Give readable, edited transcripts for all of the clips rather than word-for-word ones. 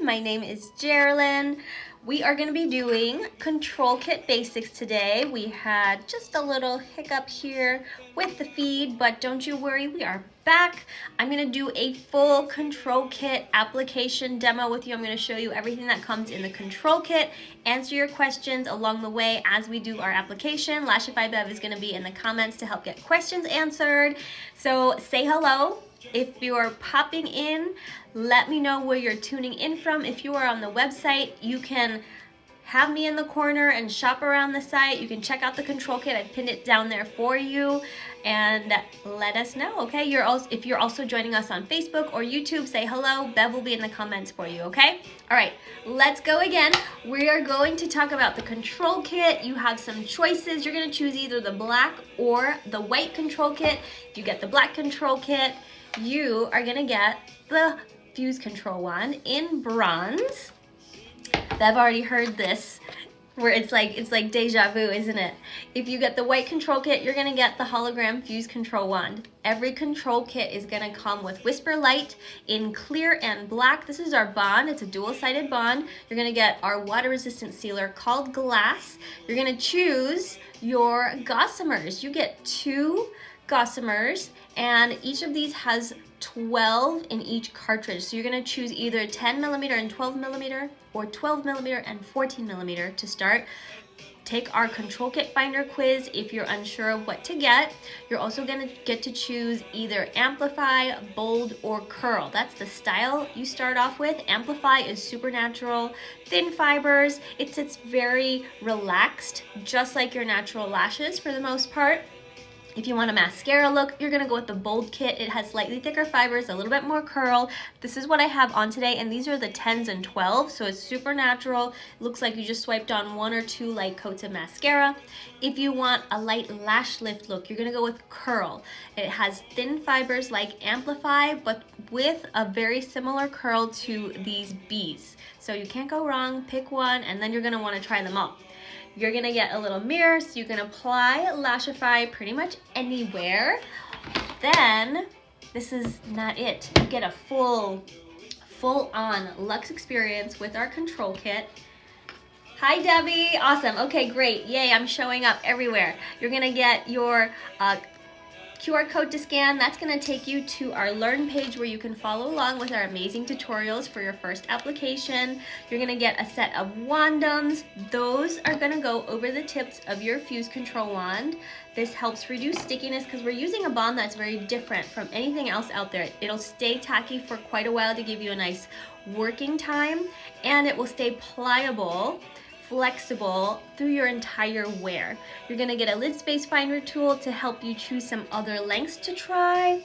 My name is GeriLyn. We are going to be doing Control Kit Basics today. We had just a little hiccup here with the feed, but don't you worry, we are back. I'm going to do a full Control Kit application demo with you. I'm going to show you everything that comes in the Control Kit, answer your questions along the way as we do our application. Lashify Bev is going to be in the comments to help get questions answered. So say hello. If you're popping in, let me know where you're tuning in from. If you are on the website, you can have me in the corner and shop around the site. You can check out the Control Kit. I pinned it down there for you, and let us know, okay? If you're also joining us on Facebook or YouTube, say hello. Bev will be in the comments for you, okay? All right, let's go again. We are going to talk about the Control Kit. You have some choices. You're gonna choose either the black or the white Control Kit. If you get the black Control Kit, you are gonna get the fuse control wand in bronze. I've already heard this, where it's like deja vu, isn't it? If you get the white Control Kit, you're gonna get the hologram fuse control wand. Every Control Kit is gonna come with Whisper Light in clear and black. This is our bond. It's a dual-sided bond. You're gonna get our water-resistant sealer called Glass. You're gonna choose your gossamers. You get 2 gossamers, and each of these has 12 in each cartridge. So you're gonna choose either 10mm and 12mm or 12mm and 14mm to start. Take our Control Kit Finder quiz if you're unsure of what to get. You're also gonna get to choose either Amplify, Bold, or Curl. That's the style you start off with. Amplify is super natural, thin fibers. It sits very relaxed, just like your natural lashes for the most part. If you want a mascara look, you're gonna go with the Bold Kit. It has slightly thicker fibers, a little bit more curl. This is what I have on today, and these are the 10s and 12s, so it's super natural. It looks like you just swiped on 1 or 2 light coats of mascara. If you want a light lash lift look, you're gonna go with Curl. It has thin fibers like Amplify, but with a very similar curl to these bees. So you can't go wrong, pick one, and then you're gonna wanna try them all. You're gonna get a little mirror so you can apply Lashify pretty much anywhere. Then, this is not it. You get a full-on luxe experience with our Control Kit. Hi Debbie, awesome, okay great, yay, I'm showing up everywhere. You're gonna get your QR code to scan. That's going to take you to our Learn page where you can follow along with our amazing tutorials for your first application. You're going to get a set of wandums. Those are going to go over the tips of your fuse control wand. This helps reduce stickiness because we're using a bond that's very different from anything else out there. It'll stay tacky for quite a while to give you a nice working time, and it will stay pliable, flexible through your entire wear. You're gonna get a lid space finder tool to help you choose some other lengths to try.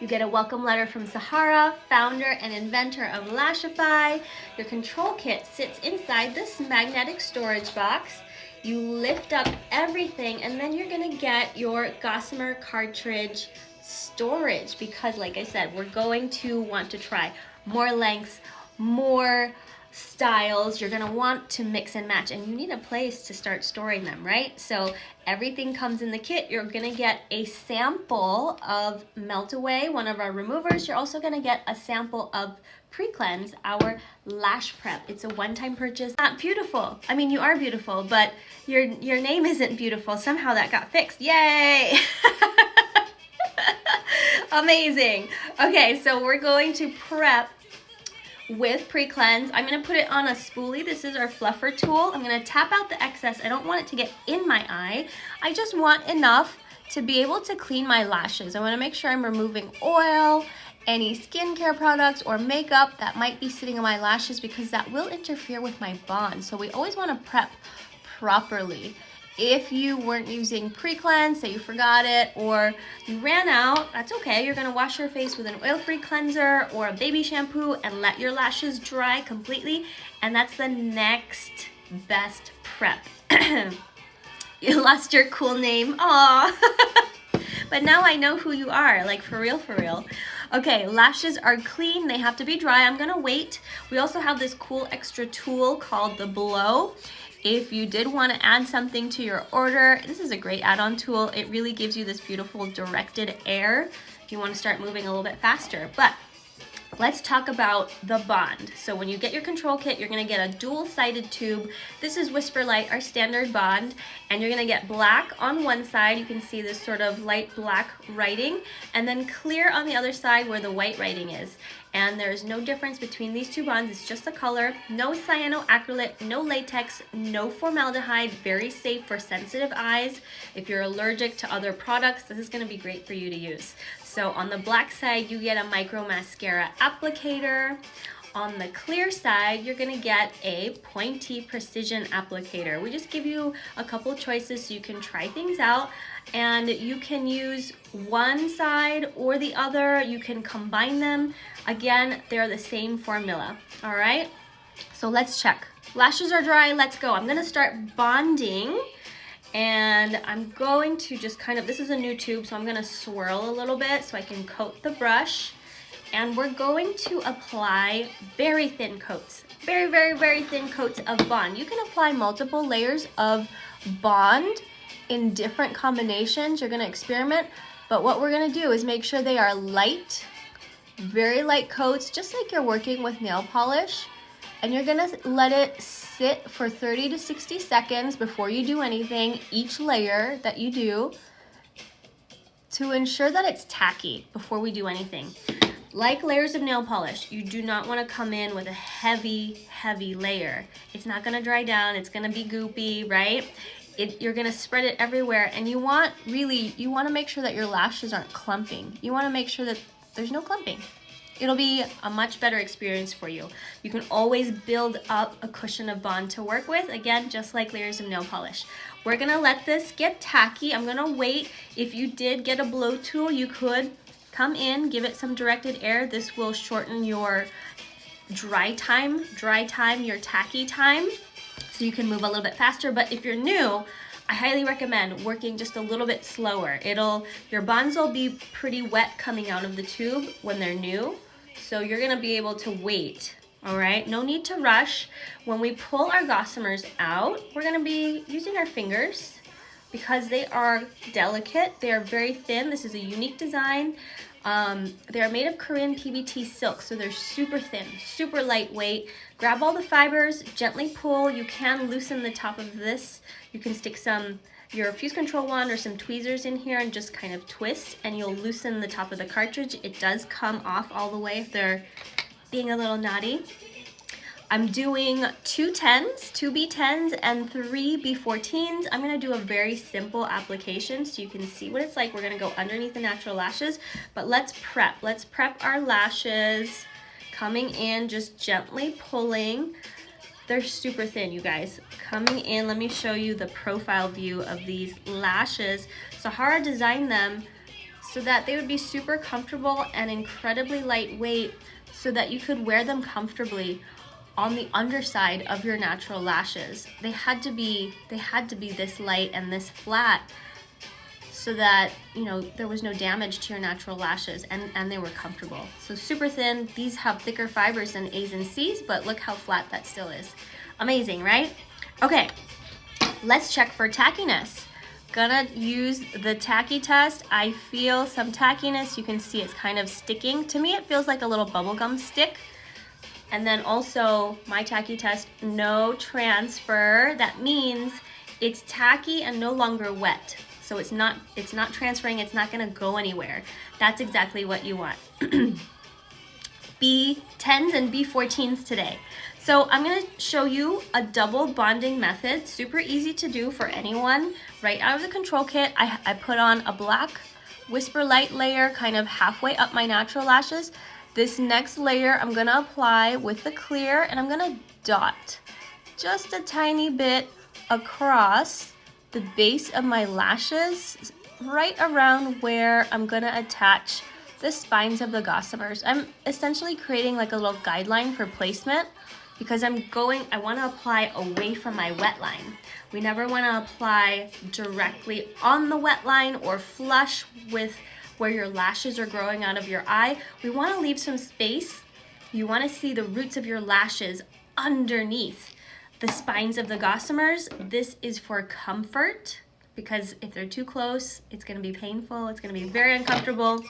You get a welcome letter from Sahara, founder and inventor of Lashify. Your Control Kit sits inside this magnetic storage box. You lift up everything, and then you're gonna get your gossamer cartridge storage because, like I said, we're going to want to try more lengths, more styles. You're gonna want to mix and match, and you need a place to start storing them, right? So everything comes in the kit. You're gonna get a sample of Melt Away, one of our removers. You're also gonna get a sample of Pre-Cleanse, our lash prep. It's a one-time purchase. Not beautiful. I mean, you are beautiful, but your name isn't beautiful. Somehow that got fixed. Yay! Amazing. Okay, so we're going to prep with Pre-Cleanse. I'm going to put it on a spoolie. This is our fluffer tool. I'm going to tap out the excess. I don't want it to get in my eye. I just want enough to be able to clean my lashes. I want to make sure I'm removing oil, any skincare products or makeup that might be sitting on my lashes, because that will interfere with my bond. So we always want to prep properly. If you weren't using Pre-Cleanse, say you forgot it or you ran out, that's okay. You're gonna wash your face with an oil-free cleanser or a baby shampoo and let your lashes dry completely, and that's the next best prep. You lost your cool name, aw. But now I know who you are, like for real, for real. Okay, lashes are clean, they have to be dry. I'm gonna wait. We also have this cool extra tool called the Blow. If you did want to add something to your order, this is a great add-on tool. It really gives you this beautiful directed air if you want to start moving a little bit faster. But Let's talk about the bond. So when you get your control kit, you're gonna get a dual-sided tube. This is Whisper Light, our standard bond, and you're gonna get black on one side. You can see this sort of light black writing, and then clear on the other side where the white writing is. And there's no difference between these two bonds, it's just the color. No cyanoacrylate, no latex, no formaldehyde, very safe for sensitive eyes. If you're allergic to other products, this is gonna be great for you to use. So on the black side, you get a micro mascara applicator. On the clear side, you're gonna get a pointy precision applicator. We just give you a couple choices so you can try things out, and you can use one side or the other. You can combine them. Again, they're the same formula, all right? So let's check. Lashes are dry, let's go. I'm gonna start bonding. And I'm going to just kind of, this is a new tube, so I'm gonna swirl a little bit so I can coat the brush. And we're going to apply very thin coats, very, very, very thin coats of bond. You can apply multiple layers of bond in different combinations. You're gonna experiment, but what we're gonna do is make sure they are light, very light coats, just like you're working with nail polish. And you're gonna let it sit for 30 to 60 seconds before you do anything, each layer that you do, to ensure that it's tacky before we do anything. Like layers of nail polish, you do not wanna come in with a heavy, heavy layer. It's not gonna dry down, it's gonna be goopy, right? You're gonna spread it everywhere, and you wanna make sure that your lashes aren't clumping. You wanna make sure that there's no clumping. It'll be a much better experience for you. You can always build up a cushion of bond to work with, again, just like layers of nail polish. We're gonna let this get tacky. I'm gonna wait. If you did get a blow tool, you could come in, give it some directed air. This will shorten your dry time, your tacky time, so you can move a little bit faster. But if you're new, I highly recommend working just a little bit slower. Your bonds will be pretty wet coming out of the tube when they're new, so you're gonna be able to wait, all right? No need to rush. When we pull our gossamers out, we're gonna be using our fingers because they are delicate. They are very thin. This is a unique design. They are made of Korean PBT silk, so they're super thin, super lightweight. Grab all the fibers, gently pull. You can loosen the top of this. You can stick your fuse control wand or some tweezers in here and just kind of twist, and you'll loosen the top of the cartridge. It does come off all the way if they're being a little naughty. I'm doing 2 10s, 2 B10s, and 3 B14s. I'm gonna do a very simple application so you can see what it's like. We're gonna go underneath the natural lashes, but let's prep. Let's prep our lashes. Coming in, just gently pulling. They're super thin, you guys. Coming in, let me show you the profile view of these lashes. Sahara designed them so that they would be super comfortable and incredibly lightweight so that you could wear them comfortably on the underside of your natural lashes. They had to be this light and this flat so that, you know, there was no damage to your natural lashes, and they were comfortable. So super thin. These have thicker fibers than A's and C's, but look how flat that still is. Amazing, right? Okay, let's check for tackiness. Gonna use the tacky test. I feel some tackiness. You can see it's kind of sticking. To me, it feels like a little bubblegum stick. And then also my tacky test, no transfer. That means it's tacky and no longer wet. So it's not transferring, it's not gonna go anywhere. That's exactly what you want. B10s and B14s today. So I'm gonna show you a double bonding method, super easy to do for anyone. Right out of the control kit, I put on a black Whisper Light layer kind of halfway up my natural lashes. This next layer I'm gonna apply with the clear, and I'm gonna dot just a tiny bit across the base of my lashes, right around where I'm gonna attach the spines of the gossamers. I'm essentially creating like a little guideline for placement because I wanna apply away from my wet line. We never wanna apply directly on the wet line or flush with where your lashes are growing out of your eye. We wanna leave some space. You wanna see the roots of your lashes underneath the spines of the gossamers. This is for comfort, because if they're too close, it's gonna be painful, it's gonna be very uncomfortable.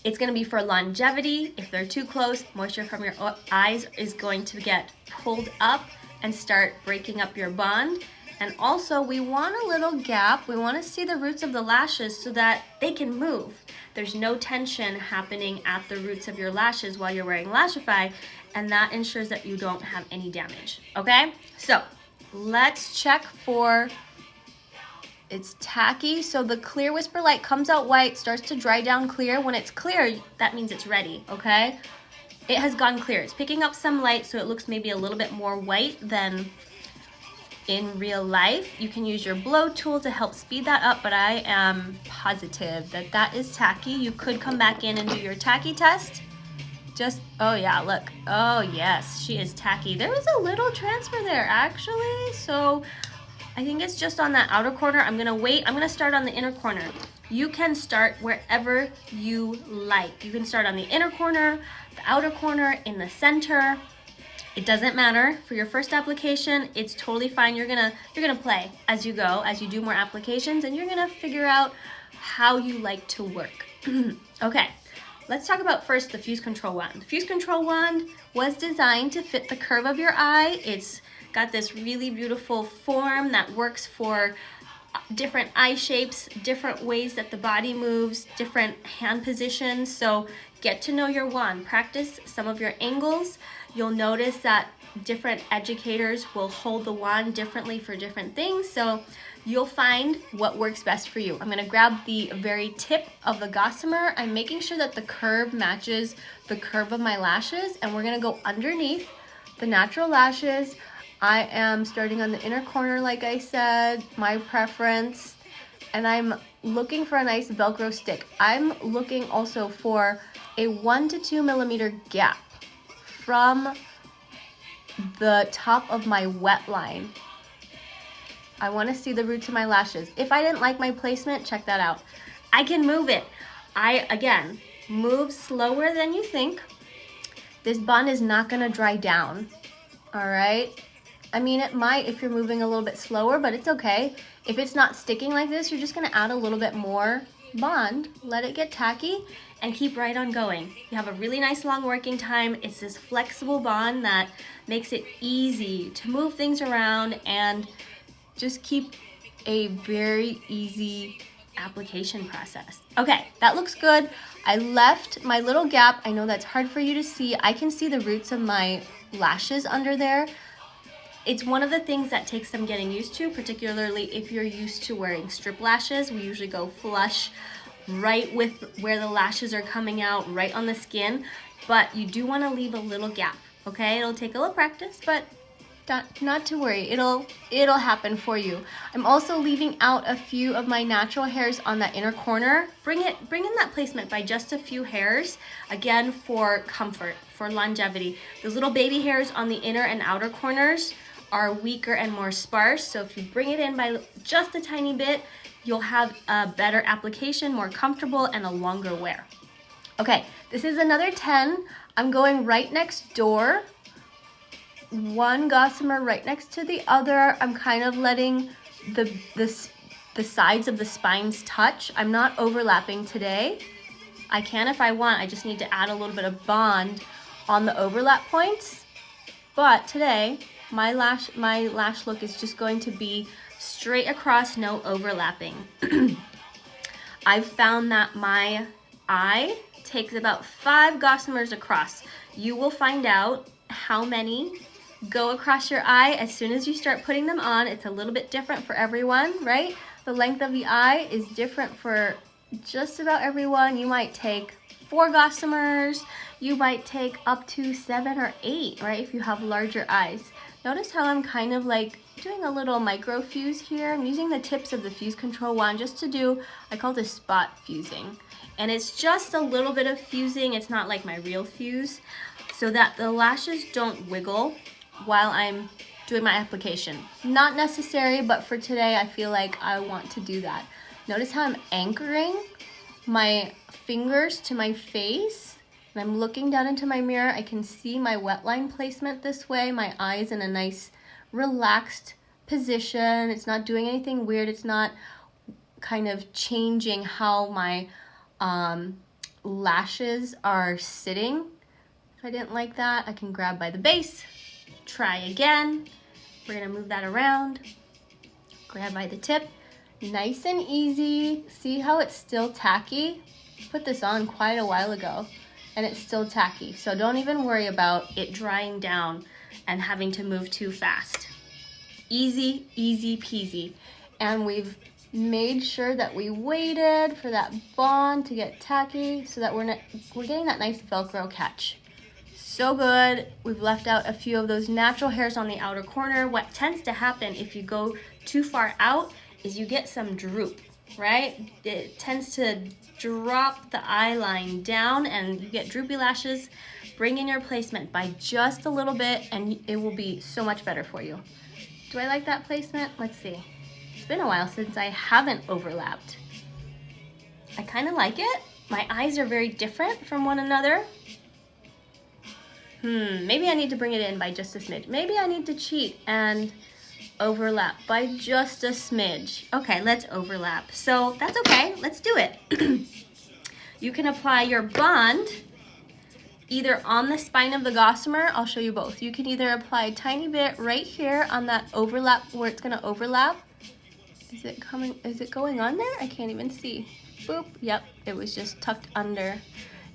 It's going to be for longevity. If they're too close, moisture from your eyes is going to get pulled up and start breaking up your bond. And also we want a little gap. We want to see the roots of the lashes so that they can move. There's no tension happening at the roots of your lashes while you're wearing Lashify, and that ensures that you don't have any damage, okay? So let's check for, it's tacky. So the clear Whisper Light comes out white, starts to dry down clear. When it's clear, that means it's ready, okay? It has gone clear. It's picking up some light, so it looks maybe a little bit more white than in real life. You can use your blow tool to help speed that up, but I am positive that that is tacky. You could come back in and do your tacky test. Just, oh yeah, look. Oh yes, she is tacky. There was a little transfer there actually, so I think it's just on that outer corner. I'm gonna wait. I'm gonna start on the inner corner. You can start wherever you like. You can start on the inner corner, the outer corner, in the center. It doesn't matter. For your first application, it's totally fine. You're gonna play as you go, as you do more applications, and you're gonna figure out how you like to work. Okay, let's talk about first the Fuse Control Wand. The Fuse Control Wand was designed to fit the curve of your eye. It's got this really beautiful form that works for different eye shapes, different ways that the body moves, different hand positions. So get to know your wand. Practice some of your angles. You'll notice that different educators will hold the wand differently for different things, so you'll find what works best for you. I'm gonna grab the very tip of the gossamer. I'm making sure that the curve matches the curve of my lashes, and we're gonna go underneath the natural lashes. I am starting on the inner corner, like I said, my preference, and I'm looking for a nice Velcro stick. I'm looking also for a 1 to 2 millimeter gap from the top of my wet line. I want to see the roots of my lashes. If I didn't like my placement, check that out. I can move it. Again, move slower than you think. This bond is not going to dry down, all right? I mean, it might if you're moving a little bit slower, but it's okay. If it's not sticking like this, you're just going to add a little bit more bond, let it get tacky, and keep right on going. You have a really nice long working time. It's this flexible bond that makes it easy to move things around and just keep a very easy application process. Okay, that looks good. I left my little gap. I know that's hard for you to see. I can see the roots of my lashes under there. It's one of the things that takes some getting used to, particularly if you're used to wearing strip lashes. We usually go flush right with where the lashes are coming out, right on the skin, but you do want to leave a little gap, okay? It'll take a little practice, but not to worry, it'll happen for you. I'm also leaving out a few of my natural hairs on that inner corner. Bring in that placement by just a few hairs, again for comfort, for longevity. Those little baby hairs on the inner and outer corners are weaker and more sparse, so if you bring it in by just a tiny bit, you'll have a better application, more comfortable, and a longer wear. Okay, this is another 10. I'm going right next door. One gossamer right next to the other. I'm kind of letting the sides of the spines touch. I'm not overlapping today. I can if I want. I just need to add a little bit of bond on the overlap points. But today, my lash look is just going to be straight across, no overlapping. I've found that my eye takes about 5 gossamers across. You will find out how many go across your eye as soon as you start putting them on. It's a little bit different for everyone, right? The length of the eye is different for just about everyone. You might take 4 gossamers, you might take up to 7 or 8, right, if you have larger eyes. Notice how I'm kind of like doing a little micro fuse here. I'm using the tips of the Fuse Control Wand just to do, I call this spot fusing. And it's just a little bit of fusing, it's not like my real fuse, so that the lashes don't wiggle while I'm doing my application. Not necessary, but for today I feel like I want to do that. Notice how I'm anchoring my fingers to my face, and I'm looking down into my mirror. I can see my wet line placement this way. My eye's in a nice relaxed position. It's not doing anything weird. It's not kind of changing how my lashes are sitting. If I didn't like that, I can grab by the base, try again. We're gonna move that around, grab by the tip. Nice and easy. See how it's still tacky? Put this on quite a while ago and it's still tacky. So don't even worry about it drying down and having to move too fast. Easy, easy peasy. And we've made sure that we waited for that bond to get tacky so that we're getting that nice Velcro catch. So good. We've left out a few of those natural hairs on the outer corner. What tends to happen if you go too far out is you get some droop, right? It tends to drop the eye line down and you get droopy lashes. Bring in your placement by just a little bit and it will be so much better for you. Do I like that placement? Let's see. It's been a while since I haven't overlapped. I kind of like it. My eyes are very different from one another. Maybe I need to bring it in by just a smidge. Maybe I need to cheat and overlap by just a smidge. Okay, let's overlap. So that's okay, let's do it. You can apply your bond either on the spine of the gossamer. I'll show you both. You can either apply a tiny bit right here on that overlap where it's gonna overlap. Is it going on there? I can't even see. Boop, yep, it was just tucked under.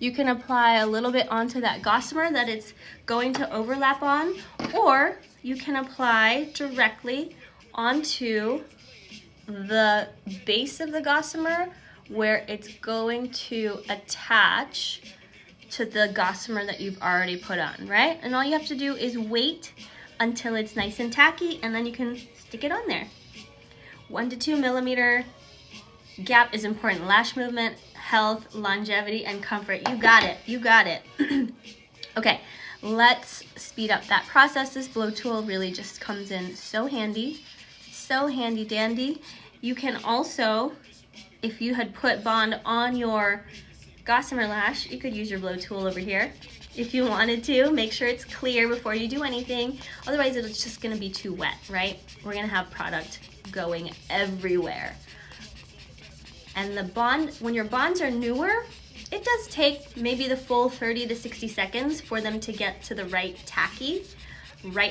You can apply a little bit onto that gossamer that it's going to overlap on, or you can apply directly onto the base of the gossamer where it's going to attach to the gossamer that you've already put on, right? And all you have to do is wait until it's nice and tacky and then you can stick it on there. 1 to 2 millimeter gap is important. Lash movement, health, longevity, and comfort. You got it, you got it. Okay, let's speed up that process. This blow tool really just comes in so handy dandy. You can also, if you had put bond on your gossamer lash, you could use your blow tool over here if you wanted to. Make sure it's clear before you do anything. Otherwise, it's just gonna be too wet, right? We're gonna have product going everywhere. And the bond, when your bonds are newer, it does take maybe the full 30 to 60 seconds for them to get to the right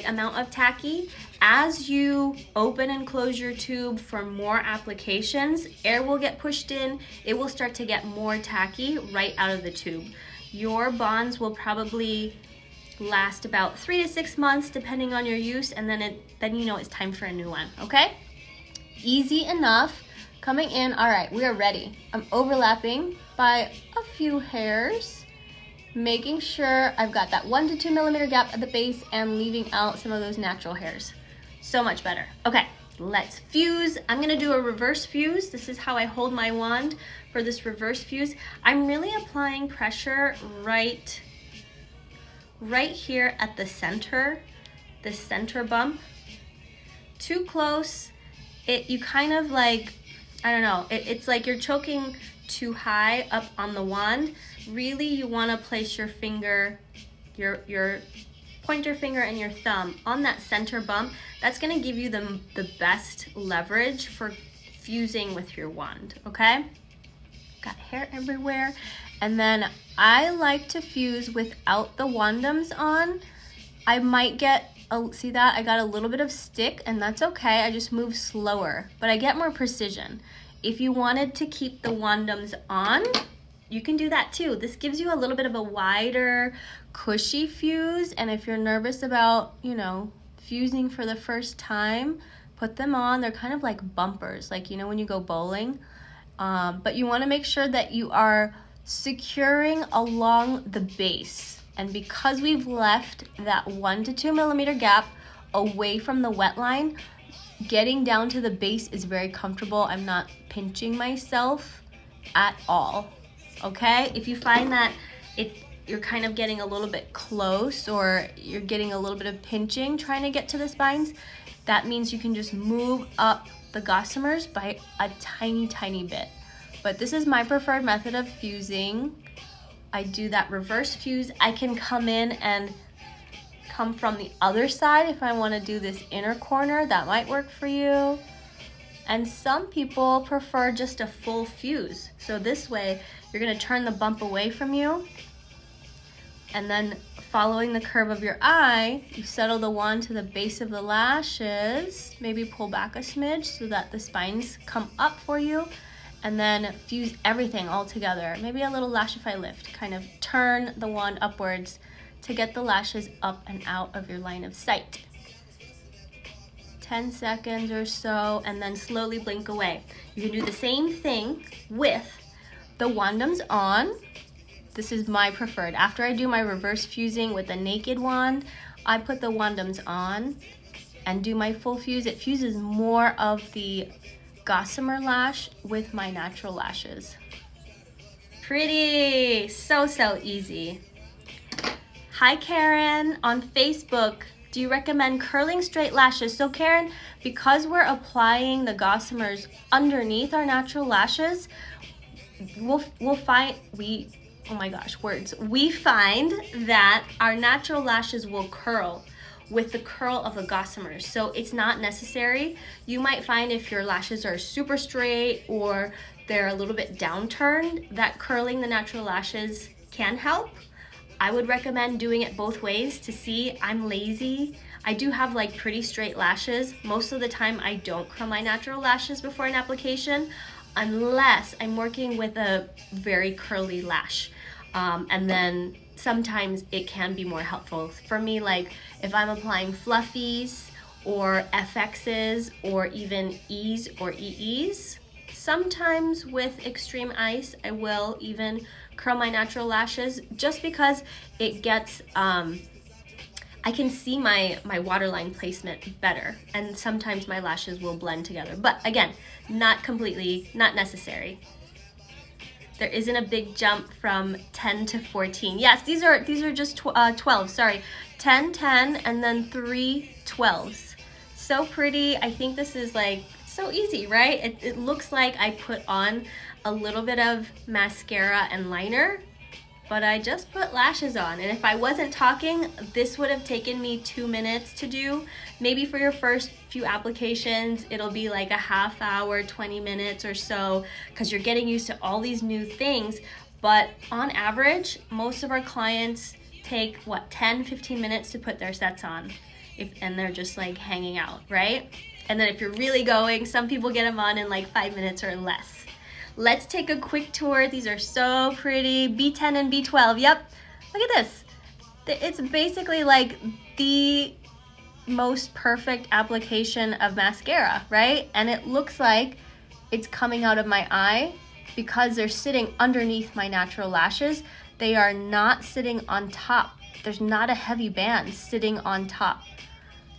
amount of tacky. As you open and close your tube for more applications, air will get pushed in, it will start to get more tacky right out of the tube. Your bonds will probably last about 3 to 6 months depending on your use, and then you know it's time for a new one, okay? Easy enough. Coming in, all right, we are ready. I'm overlapping by a few hairs, making sure I've got that 1 to 2 millimeter gap at the base and leaving out some of those natural hairs. So much better. Okay, let's fuse. I'm gonna do a reverse fuse. This is how I hold my wand for this reverse fuse. I'm really applying pressure right here at the center bump. Too close, you kind of like, I don't know, it's like you're choking too high up on the wand. Really, you want to place your finger, your pointer finger and your thumb on that center bump. That's going to give you the best leverage for fusing with your wand, okay? Got hair everywhere. And then I like to fuse without the wandums on. I might get, see that? I got a little bit of stick, and that's okay. I just move slower, but I get more precision. If you wanted to keep the wandums on, you can do that too. This gives you a little bit of a wider, cushy fuse, and if you're nervous about, you know, fusing for the first time, put them on. They're kind of like bumpers, like, you know, when you go bowling. But you want to make sure that you are securing along the base. And because we've left that 1 to 2 millimeter gap away from the wet line, getting down to the base is very comfortable. I'm not pinching myself at all, okay? If you find that you're kind of getting a little bit close or you're getting a little bit of pinching trying to get to the spines, that means you can just move up the gossamers by a tiny bit. But this is my preferred method of fusing. I do that reverse fuse. I can come in and come from the other side if I want to do this inner corner. That might work for you. And some people prefer just a full fuse. So this way, you're gonna turn the bump away from you, and then following the curve of your eye, you settle the wand to the base of the lashes, maybe pull back a smidge so that the spines come up for you, and then fuse everything all together. Maybe a little Lashify lift, kind of turn the wand upwards to get the lashes up and out of your line of sight. 10 seconds or so, and then slowly blink away. You can do the same thing with the wandums on. This is my preferred. After I do my reverse fusing with a naked wand, I put the wandums on and do my full fuse. It fuses more of the gossamer lash with my natural lashes. Pretty, so easy. Hi Karen on Facebook. Do you recommend curling straight lashes? So Karen, because we're applying the gossamers underneath our natural lashes, we find that our natural lashes will curl with the curl of the gossamers. So it's not necessary. You might find if your lashes are super straight or they're a little bit downturned, that curling the natural lashes can help. I would recommend doing it both ways to see. I'm lazy. I do have like pretty straight lashes. Most of the time I don't curl my natural lashes before an application unless I'm working with a very curly lash. And then sometimes it can be more helpful. For me, like if I'm applying fluffies or FXs or even E's or EEs, sometimes with extreme ice, I will even curl my natural lashes just because it gets, I can see my waterline placement better, and sometimes my lashes will blend together. But again, not necessary. There isn't a big jump from 10 to 14. Yes, these are just 12, sorry. 10, 10, and then 3 12s. So pretty. I think this is like so easy, right? It looks like I put on a little bit of mascara and liner, but I just put lashes on. And if I wasn't talking, this would have taken me 2 minutes to do. Maybe for your first few applications, it'll be like a half hour, 20 minutes or so, because you're getting used to all these new things. But on average, most of our clients take, 10, 15 minutes to put their sets on, and they're just like hanging out, right? And then if you're really going, some people get them on in like 5 minutes or less. Let's take a quick tour. These are so pretty. B10 and B12, yep. Look at this. It's basically like the most perfect application of mascara, right? And it looks like it's coming out of my eye because they're sitting underneath my natural lashes. They are not sitting on top. There's not a heavy band sitting on top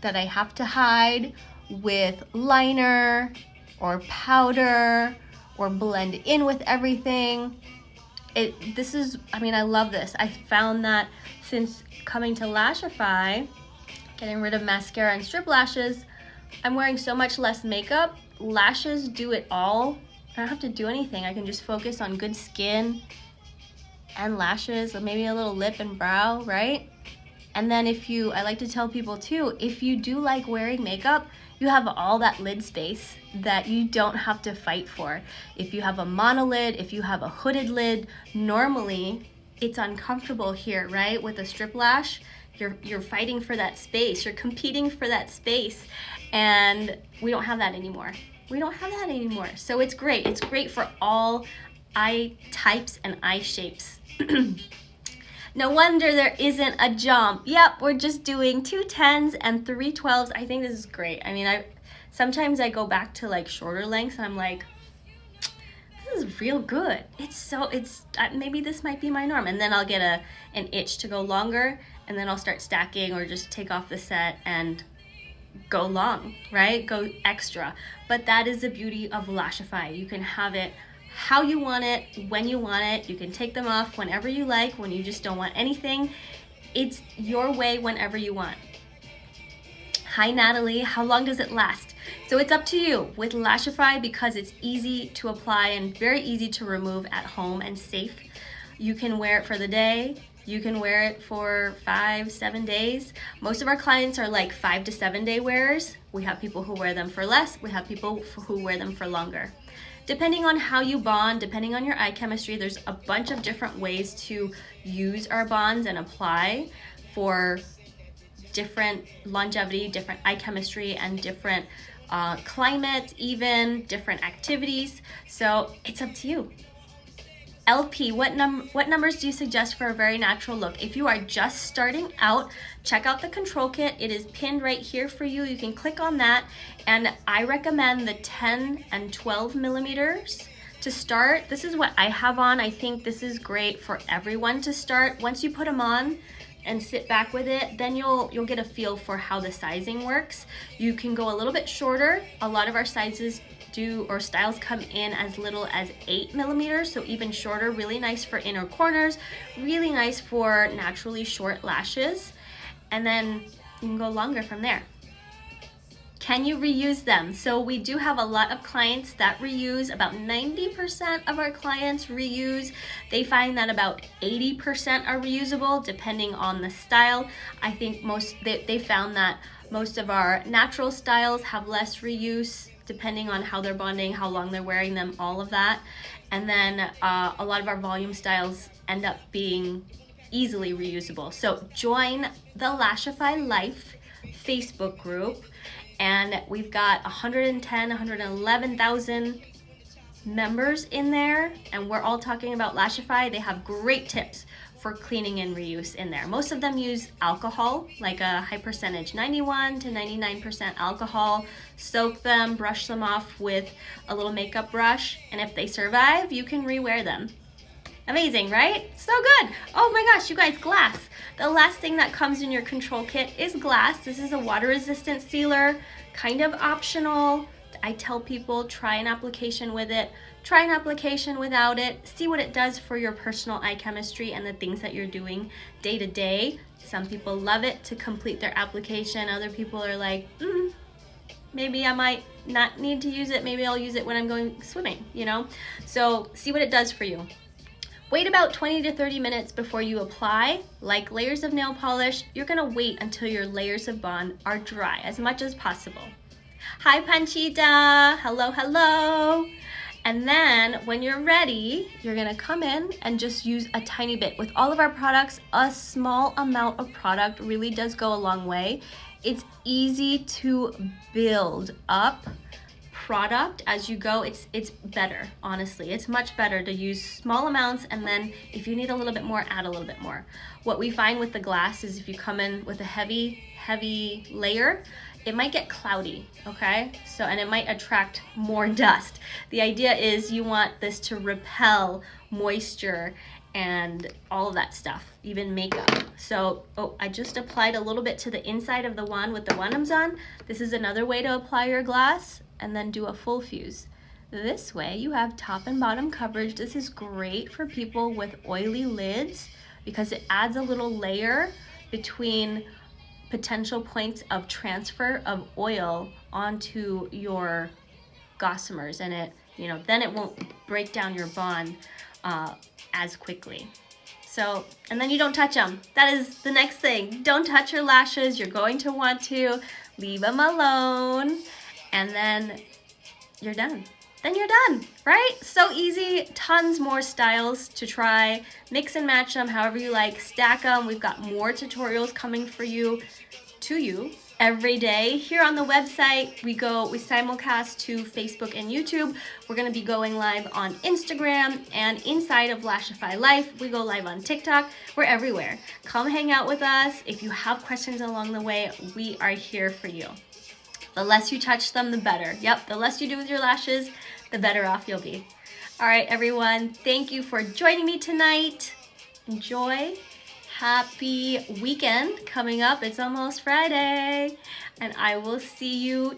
that I have to hide with liner or powder or blend in with everything. I love this. I found that since coming to Lashify, getting rid of mascara and strip lashes, I'm wearing so much less makeup. Lashes do it all. I don't have to do anything. I can just focus on good skin and lashes, or maybe a little lip and brow, right? And then I like to tell people too, if you do like wearing makeup, you have all that lid space that you don't have to fight for. If you have a monolid, if you have a hooded lid, normally it's uncomfortable here, right? With a strip lash, you're fighting for that space, you're competing for that space, and we don't have that anymore. So it's great. It's great for all eye types and eye shapes. No wonder there isn't a jump. Yep, we're just doing 2 10s and 3 12s. I think this is great. I mean, sometimes I go back to like shorter lengths and I'm like, this is real good. Maybe this might be my norm. And then I'll get an itch to go longer, and then I'll start stacking or just take off the set and go long, right? Go extra. But that is the beauty of Lashify. You can have it how you want it, when you want it. You can take them off whenever you like, when you just don't want anything. It's your way whenever you want. Hi Natalie, how long does it last? So it's up to you with Lashify, because it's easy to apply and very easy to remove at home and safe. You can wear it for the day, You can wear it for 5-7 days. Most of our clients are like 5 to 7 day wearers. We have people who wear them for less. We have people who wear them for longer. Depending on how you bond, depending on your eye chemistry, there's a bunch of different ways to use our bonds and apply for different longevity, different eye chemistry, and different climates, even different activities. So it's up to you. LP, what numbers do you suggest for a very natural look? If you are just starting out, check out the control kit. It is pinned right here for you. You can click on that, and I recommend the 10 and 12 millimeters to start. This is what I have on. I think this is great for everyone to start. Once you put them on and sit back with it, then you'll get a feel for how the sizing works. You can go a little bit shorter. A lot of our sizes or styles come in as little as 8 millimeters, so even shorter. Really nice for inner corners, really nice for naturally short lashes, and then you can go longer from there. Can you reuse them? So we do have a lot of clients that reuse. About 90% of our clients reuse. They find that about 80% are reusable depending on the style. I think they found that most of our natural styles have less reuse depending on how they're bonding, how long they're wearing them, all of that. And then a lot of our volume styles end up being easily reusable. So join the Lashify Life Facebook group, and we've got 111,000 members in there, and we're all talking about Lashify. They have great tips for cleaning and reuse in there. Most of them use alcohol, like a high percentage, 91 to 99% alcohol. Soak them, brush them off with a little makeup brush, and if they survive, you can rewear them. Amazing, right? So good. Oh my gosh, you guys, glass. The last thing that comes in your control kit is glass. This is a water-resistant sealer, kind of optional. I tell people try an application with it, try an application without it, see what it does for your personal eye chemistry and the things that you're doing day to day. Some people love it to complete their application. Other people are like, maybe I might not need to use it. Maybe I'll use it when I'm going swimming, you know? So see what it does for you. Wait about 20 to 30 minutes before you apply. Like layers of nail polish, you're gonna wait until your layers of bond are dry as much as possible. Hi Panchita, hello, hello. And then when you're ready, you're gonna come in and just use a tiny bit. With all of our products, a small amount of product really does go a long way. It's easy to build up product as you go. It's better, honestly. It's much better to use small amounts, and then if you need a little bit more, add a little bit more. What we find with the glass is if you come in with a heavy layer, it might get cloudy, okay? So, and it might attract more dust. The idea is you want this to repel moisture and all of that stuff, even makeup. So, I just applied a little bit to the inside of the wand with the wands on. This is another way to apply your glass, and then do a full fuse. This way you have top and bottom coverage. This is great for people with oily lids because it adds a little layer between potential points of transfer of oil onto your gossamers, and it, you know, then it won't break down your bond as quickly. So, and then you don't touch them. That is the next thing. Don't touch your lashes. You're going to want to leave them alone, and then you're done. Then you're done, right? So easy. Tons more styles to try. Mix and match them however you like. Stack them. We've got more tutorials coming for you, every day. Here on the website, we simulcast to Facebook and YouTube. We're going to be going live on Instagram, and inside of Lashify Life, we go live on TikTok. We're everywhere. Come hang out with us. If you have questions along the way, we are here for you. The less you touch them, the better. Yep, the less you do with your lashes, the better off you'll be. All right, everyone, thank you for joining me tonight. Enjoy. Happy weekend coming up. It's almost Friday, and I will see you